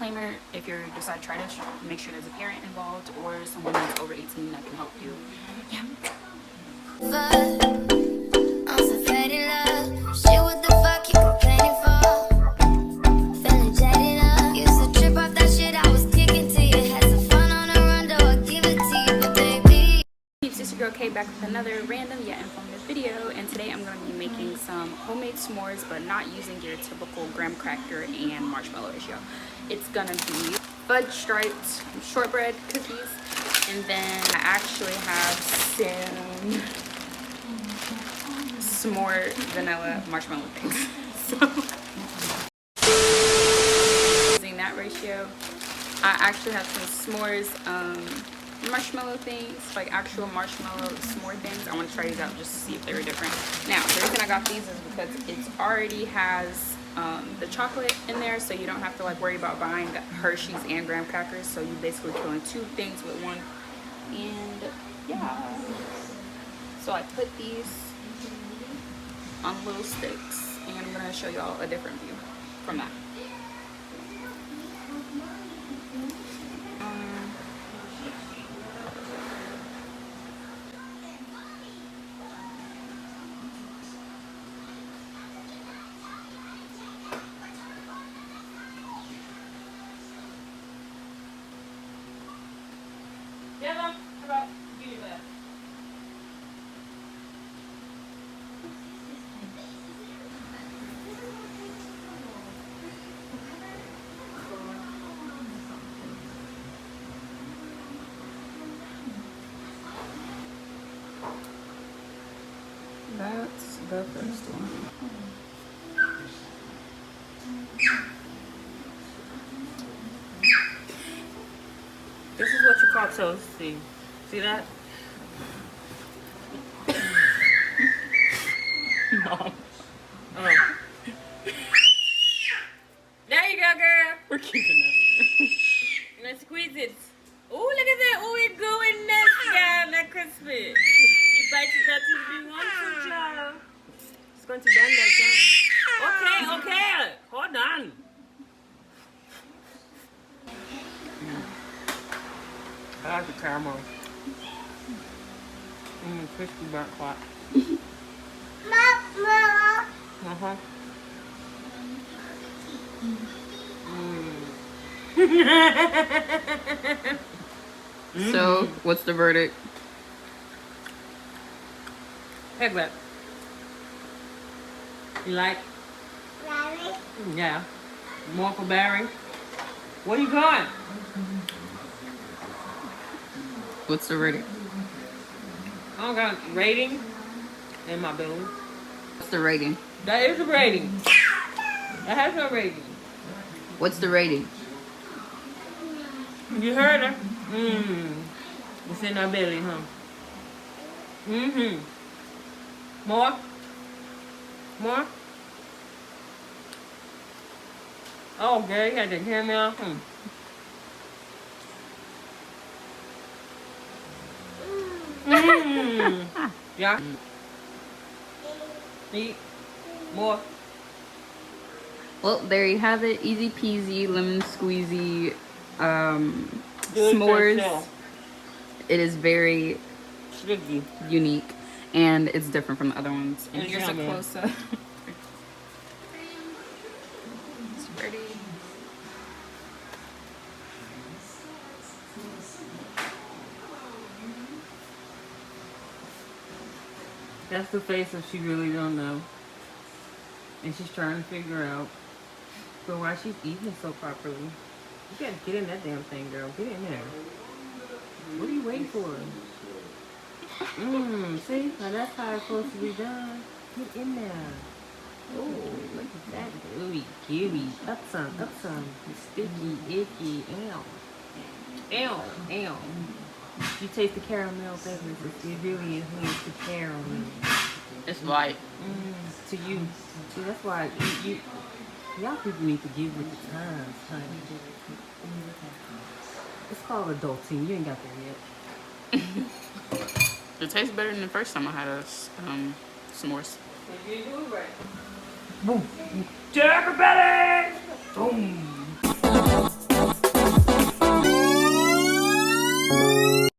disclaimer, if you decide to try this, make sure there's a parent involved or someone that's over 18 that can help you. Yeah. Okay, back with another random yet informative video, and today I'm going to be making some homemade s'mores, but not using your typical graham cracker and marshmallow ratio. It's going to be fudge striped shortbread cookies, and then I actually have some s'more vanilla marshmallow things. So using that ratio, I actually have some s'mores marshmallow things, like actual marshmallow s'more things. I want to try these out just to see if they were different. Now, the reason I got these is because it already has the chocolate in there, so you don't have to like worry about buying Hershey's and graham crackers. So you basically killing two things with one. And yeah, so I put these on little sticks, and I'm gonna show y'all a different view from that. That's the first one. This is what you call toasty. See that? Mom. Oh. There you go, girl. We're keeping that. Let's squeeze it. Oh, look at that. Oh, it's going next, guy. That crispy. You bite it that to be one for child. It's going to bend that down. Okay. Hold on. I like the caramel. Crispy burnt hot. Uh-huh. So, what's the verdict? Piglet. You like? Barry? Yeah. More for Barry? Where you going? What's the verdict? I don't got rating in my bill. What's the rating? That is a rating. That has no rating. What's the rating? You heard her. It's in our belly, huh? More? More? Oh, girl, you got to hear me off. Yeah. Eat. More. Well, there you have it. Easy peasy, lemon squeezy, Do it s'mores. yourself. It is very Sticky. unique, and it's different from the other ones. And It's here's a yummy. close-up. It's pretty. That's the face of she really don't know. And she's trying to figure out but why she's eating so properly. You gotta get in that damn thing, girl. Get in there. What are you waiting for? See? Now that's how it's supposed to be done. Get in there. Oh, look at that. Gooey, gooey. Up some. Sticky, icky. Ew. You taste the caramel thickness. It really is near to caramel. It's light. To you. See, that's why y'all people need to get with the times, honey. It's called adulting. You ain't got there yet. It tastes better than the first time I had a s'mores. So you do it right. Boom. To everybody! Boom.